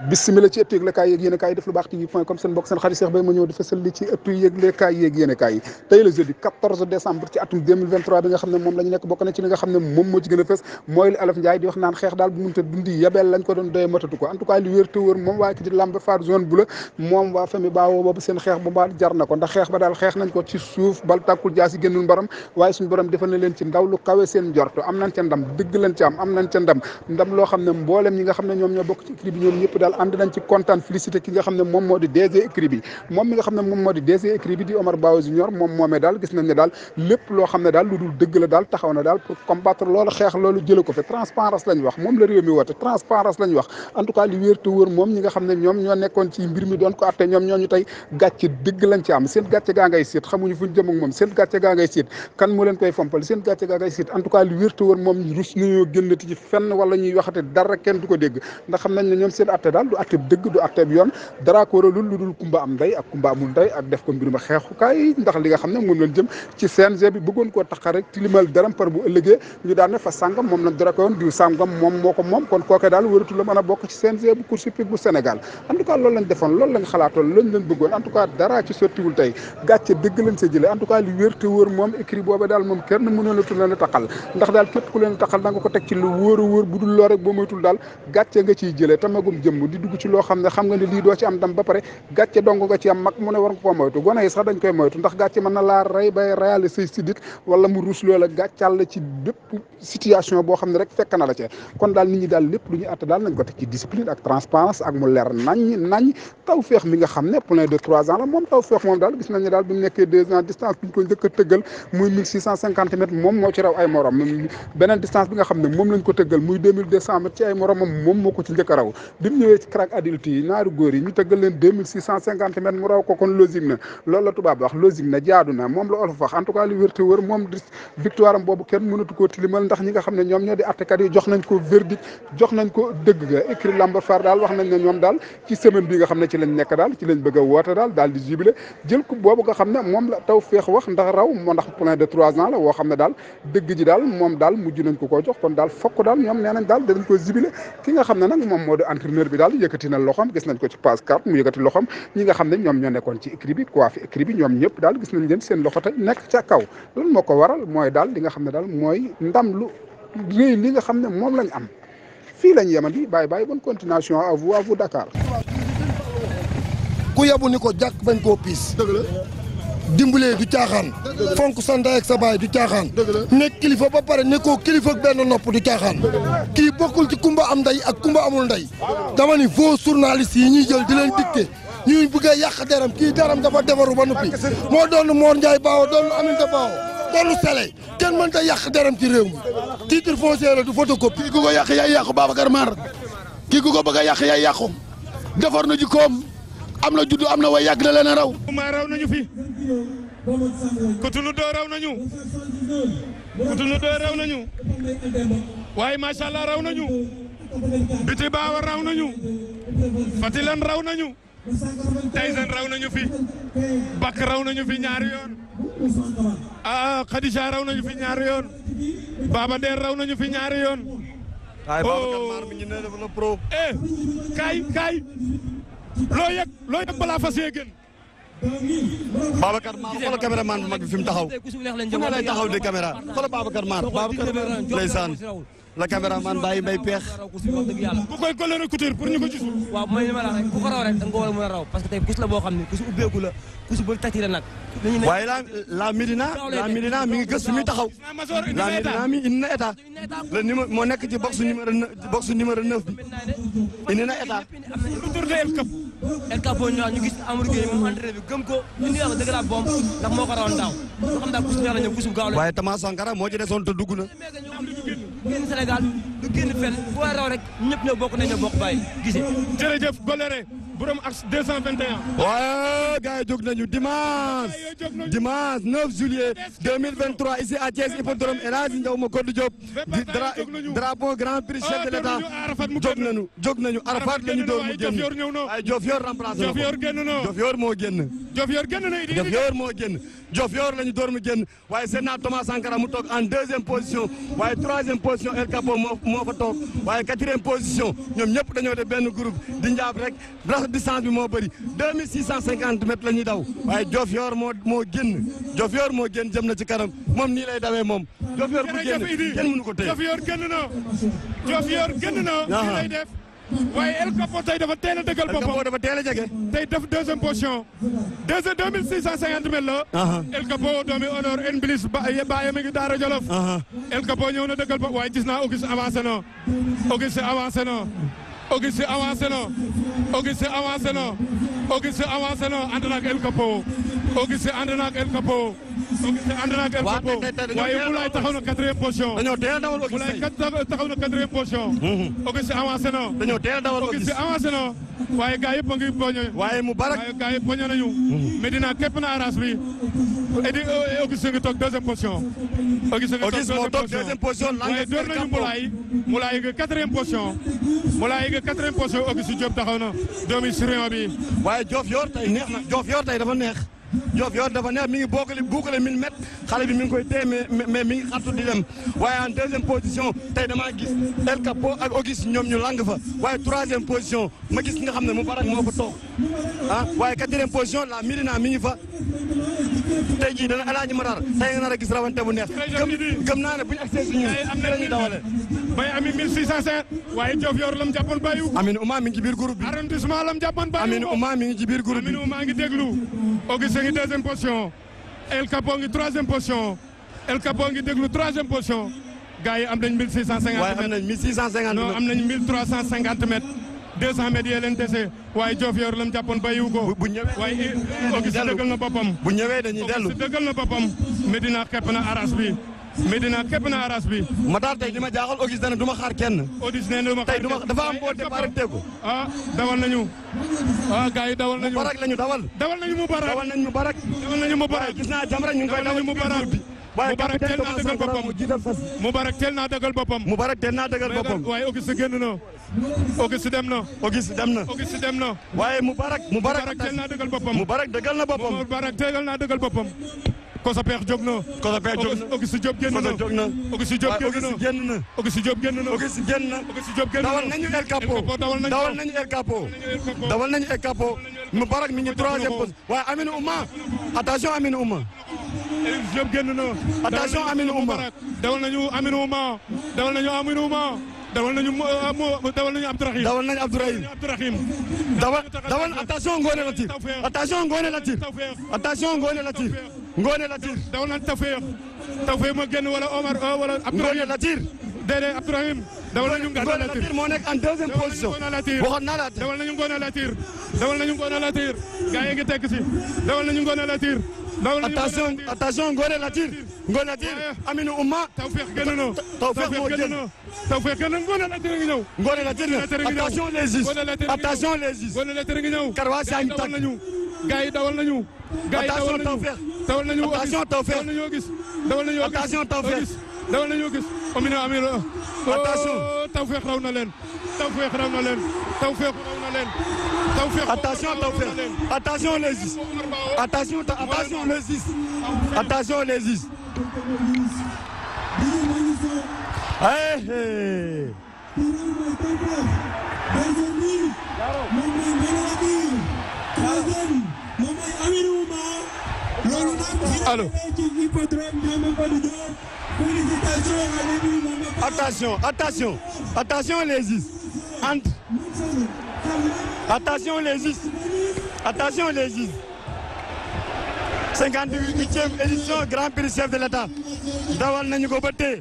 bismillah ci ëttu yëglekaay yeeg yéen a kaay def lu baax tv.com seen mbokk seen xarit Cheikh Bay ma ñëw di fësal li ci ëttu yëglekaay yeeg yéen a kaay tey le jeudi 14 décembre ci atum 2023 bi nga xam ne moom la ñu nekk bokk na ci li nga xam ne moom moo ci gën a fës mooy li Olof Njaay di wax naan xeex daal bu munta dundi yabeel lañ ko doon doye matatu ko en tout cas li wér te wóor moom waa ki di lamb faar zone bu la moom waa famille baawoo boobu seen xeex bu mbaa jar na ko ndax xeex ba daal xeex nañ ko ci suuf bal tàkkul jaasi génnul mbaram waaye suñu borom defal na leen ci ndaw lu kawe seen njorto am nañ ca ndam dëgg lañ ci am nañ ca ndam loo xam ne mboolem ñi nga xam ne ñoom ñoo bokk ci équipe bi ñoom ñëpp daal ànd nañ ci kontaan félicité ki nga xam ne moom moo di DG écrit bi moom mi nga xam ne moom moo di DG écrit bi di Omar Bao Junior moom moomee daal gis nañ ne daal lépp loo xam ne daal lu dul dëgg la daal taxaw na daal pour combattre loolu xeex loolu jële ko fi transparence lañ wax moom la réew mi woote transparence lañ wax en tout cas li wér te wóor moom ñi nga xam ne ñoom ñoo nekkoon ci mbir mi doon ko atte ñoom ñoo ñu tey gàcce dëgg lañ ci am seen gàcce gaa ngay siit xamuñu fuñ jëm ak moom seen gàcce gaa ngay siit kan moo leen koy fompal seen gàcce gaa ngay siit en tout cas li wér te wóor moom rus nañoo génnati ci fenn wala ñuy waxate dara kenn du ko dégg ndax xam nañ ne ñoom seen atte daal du atte dëgg du atte bi yoon dara ko waralul lu dul kumba am ndey ak kumba amul ndey ak def ko mbiruma xeexukaay ndax li nga xam ne moom lañ jëm ci CNG bi bëggoon koo taxa rek tilimal daram par bu ëllëgee ñu daan ne fa sàngam moom lañ dara ko woon diw sàngam moom moo ko moom kon kooke daal waratul la mën a bokk ci CNG bu course hippique bu Sénégal en tout cas loolu lañ defoon loolu lañ xalaatoon loolu lañ bëggoon en tout cas dara ci sottiwul tey gàcce dëgg lañ sa jëlee en tout cas li wér te wóor moom écrit boobu daal moom kenn mënulatul leen a taxal ndax daal képp ku leen a taxal da nga ko teg ci lu wóor a wóor bu dul loo rek boo moytul daal gàcce nga ciy jëlee tamagum jëmm di dugg ci loo xam ne xam nga ne lii doo ci am dam ba pare gàcce dong nga ci am mag mu ne war nga ko moytu gone yi sax dañ koy moytu ndax gàcce mën na laa rey bay reyale say sidit wala mu rus loola gàccal la ci bépp situation boo xam ne rek fekk na la ca kon daal nit ñi daal lépp lu ñu atte daal nañ ko teg ci discipline ak transparence ak mu leer nañ Tawfekh mi nga xam ne plein de 3 ans la moom Tawfekh moom daal gis nañ ne daal bi mu nekkee 2 ans distance bi ñu ko njëkk a tëggal muy 1650 mètres moom moo ci raw ay morom beneen distance bi nga xam ne moom lañ ko tëggal muy 2200 mètres ci ay moromam moom moo ko ci njëkk a raw bi mu ñëwee ci crack adulte yi ñaari góor yi ñu tëggal leen 2650 mètres mu raw ko kon logique na loolu la tubaab wax logique na jaadu na moom la olof wax en tout cas li wér te wër moom victoire am boobu kenn mënatu koo tilimal ndax ñi nga xam ne ñoom ñoo di attekat yi jox nañ ko verdict jox nañ ko dëgg ga écrit lambar far daal wax nañ ne ñoom daal ci semaine bi nga xam ne ci lañ nekk daal ci lañ bëgg a woote daal di jubilé jël coupe boobu nga xam ne moom la Tawfekh wax ndax raw moo ndax plein de 3 ans la woo xam ne daal dëgg ji daal moom daal mujj nañ ko koo jox kon daal fokk daal ñoom nee nañ daal danañ ko jubilé ki nga xam ne nag moom moo di entraîneur bi daal yëkkati na loxoom gis nañ ko ci passe carte mu yëkkati loxoom ñi nga xam ne ñoom ñoo nekkoon ci écrit bi quoi fi écrit bi ñoom ñëpp daal gis nañ leen seen loxo tey nekk ca kaw lan moo ko waral mooy daal li nga xam ne daal mooy ndam lu réy li nga xam ne moom lañ am fii lañ yemandi bye bonne continuation à vous Dakar. ku yabu ni ko jàkk bañ koo piis dëgg la dimbalee du caaxaan fonk sa ndey ak sa baay du caaxaan nekk kilifa ba pare nekkoo kilifa ak benn nopp du caaxaan kii bokkul ci kumba am ndey ak kumba amul ndey dama ni faux journaliste yi ñuy jël di leen dicté ñuy bëggee yàq deram kii deram dafa defaru ba noppi moo doon Mor Ndiaye Baawo doon Aminata Baawo doonu Sele kenn mënta yàq deram ci réew mi titre foncier la du photocopie kii ku ko yàq yaay yàqu Babacar Mar kii ku ko bëgg a yàq yaay yàqu defar na jikkoom am na juddu am na way yàgg na leen a raw. maa raw nañu fi Cotonou doo raw nañu Cotonou doo raw nañu waaye macha allah raw nañu Biti Baawa raw nañu Fatilan raw nañu Tyson raw nañu fi Bak raw nañu fi ñaari yoon Khadija raw nañu fi ñaari yoon Baba Der raw nañu fi ñaari yoon. waaye Babacar Mar mi ngi ne def na pro. kaay loo yëg balaa fas yee gën. Babacar Mar xoolal caméraman bu mag bi fi mu taxaw fu ne lay taxaw di caméra xoolal Babacar Mar ndeysaan la caméraman bàyyi mbay peex. bu koy coloré couture pour ñu ko gisul. waaw mooy li ma la wax rek ku ko raw rek da nga ko war a mën a raw parce que tey kus la boo xam ne kus ubbeeku la kus bu tàcc la nag. waaye la Médina mi ngi gës fi muy taxaw. la Médina mi indi na état le numéro moo nekk ci box numéro 9 bi indi na état. lu tourné El Capo ñu gis Amadou Gueye moom entraîné bi gëm ko indi wax dëgg la bomb ndax moo ko rawoon daaw loo xam daal kus neex la ñëw kus bu gaaw la. waaye Thomas Sankara moo ci desoon te dugg na. génn Sénégal du génn fenn bu war a raw rek ñëpp ñoo bokk nañ ñoo bokk bàyyi gisee. jërëjëf Goléré borom ak 221. waaye gars yi jóg nañu dimanche 9 juillet 2023 ici à Thiès hippodrome El Hadji Ndiaw Macodou Diop drapeau grand prix chef de l'État jóg nañu Arafat la ñu door mu génn waaye Diofior remplacé na ko Diofior moo génn Diofior la ñu door mu génn waaye Sénat Thomas Sankara mu toog en 2e position waaye 3e position El Capo moo moo fa toog waaye 4e position ñoom ñëpp dañoo def benn groupe di njaab rek ndax distance bi moo bëri 2650 mètres la ñuy daw waaye Diofior moo génn Diofior moo génn jëm na ci kanam moom nii lay dawee moom Diofior bu génn kenn mënu ko téye Diofior génn na Diofior génn na nii lay def waaye El Capo tey dafa teel a dëggal boppam. El Capo dafa teel a jege. tey def 2e position 2650 mètres la. El Capo doomi honneur en bilis bàyyi mi ngi Daara Jolof. El Capo ñëw na dëggal boppam waaye gis naa Auguste avancé na Auguste avancé na Auguste avancé na Auguste avancé na Auguste avancé na ànd na ak El Capo Auguste ànd na ak El Capo Auguste ànd na ak El Capo waaye Moulay taxaw na 4e position. dañoo teel a dawal Auguste Moulay taxaw na 4e position. Auguste avancé na. dañoo teel a dawal Auguste avancé na waaye gars yëpp a ngi poñe. waaye mu barak waaye gars yëpp poñe nañu. Medina képp na arras bi. Auguste ngi toog 2e position. Auguste moo toog 2e position. waaye door nañu Moulay. Moulay ngi 4e position. Moulay ngi 4e position Auguste Diop taxaw na doomi Sirion bi. waaye Diofior tey neex na Diofior tey dafa neex. Diofior dafa neex mi ngi boucler 1000 mètres xale bi mi ngi koy téye mais mi ngi xattu di dem waaye en 2e position tey damaa gis El Capo ak Auguste ñoom ñu lang fa waaye 3e position ma gis nga xam ne mu barak moo fa toog waaye 4e position la Medina mi ngi fa tey jii dana El Hadj Matar tey nga nar a gis rawante bu neex gëm naa ne bu ñu accès si ñun la ñuy dawale. bay ami 1650 waaye Diofior lam jàppoon bàyyiwu ko. Amine Ouma mi ngi ci biir groupe bi. arrondissement lam jàppoon bàyyiwu ko. Amine Ouma mi ngi ci biir groupe bi. Amine Ouma ngi déglu Auguste ngi 2e position El Capo ngi 3e position El Capo ngi déglu 3e position gars yi am nañ 1650 waaye am nañ 1650 non am nañ 1350 mètres 200 mètres yee leen dese waaye Diofior lam jàppoon bàyyiwu ko. bu ñëwee waaye Auguste dëggal na boppam. bu ñëwee dañuy dellu Auguste dëggal na boppam. Medina xepp na aras bi. Medina képp na aras bi. Matar tey li ma jaaxal Auguste dana du ma xaar kenn. Auguste nee na du ma xaar tey dafa am boo départ tegu. dawal nañu. gars yi dawal nañu. Mubarak lañu dawal. dawal nañu Mubarak. dawal nañu Mubarak. dawal nañu Mubarak. gis naa Jamra ñu ngi koy dawal Mubarak. Mubarak teel naa dëggal boppam. Mubarak teel naa dëggal boppam. Mubarak teel naa dëggal boppam. waaye Auguste génn na. Auguste dem na. Auguste dem na. Auguste dem na. waaye Mubarak teel naa dëggal boppam. Mubarak dëggal na boppam. Mubarak teel naa dëggal boppam. Kosa Peex jóg na. Kosa Peex jóg na. Auguste Diop génn na. Auguste Diop génn na. Auguste Diop génn na. Auguste génn na. Auguste Diop génn na. dawal nañu El Capo. dawal nañu El Capo. dawal nañu El Capo. Mubarak mi ngi 3e poste. waaye Amine Ouma. attention Amine Ouma. Diop génn na. attention Amine Ouma. dawal nañu Amine Ouma. dawal nañu Amine Ouma. dawal nañu Abdourahim. dawal nañu Abdourahim. dawal attention Ngone Latir. attention Ngone Latir. attention Ngone Latir. Ngone Latir. dawal nañu Tawfeex ma génn wala Omar wala Abdourahim. Ngone Latir. déedéet Abdourahim. dawal nañu Ngone Latir moo nekk en 2e position. waxoon naa la dawal nañu Ngone Latir. dawal nañu Ngone Latir. gars yi ngi tekk si. dawal nañu Ngone Latir. attention Ngone Latir. Ngone Latir. Amine Ouma. Tawfeex génn na. Tawfeex moo génn. Tawfeex génn na Ngone Latir ngi ñëw. Ngone Latir attention les juges. attention les juges. Ngone Latir ngi ñëw. Karwaas yaa ngi tàgg. gars yi dawal nañu. attention Tawfeex. dawal nañu attention Tawfeex. dawal nañu Auguste. dawal nañu Auguste. attention Tawfeex. dawal nañu Auguste. Amine attention. Tawfeex raw na leen. Tawfeex raw na leen. Tawfeex raw na leen. Tawfeex attention Tawfeex. attention les juges. attention les juges. attention les juges. allo. attention les juges. attention les juges. attention les juges. 58e édition Grand Prix chef de l'État. dawal nañu ko ba tey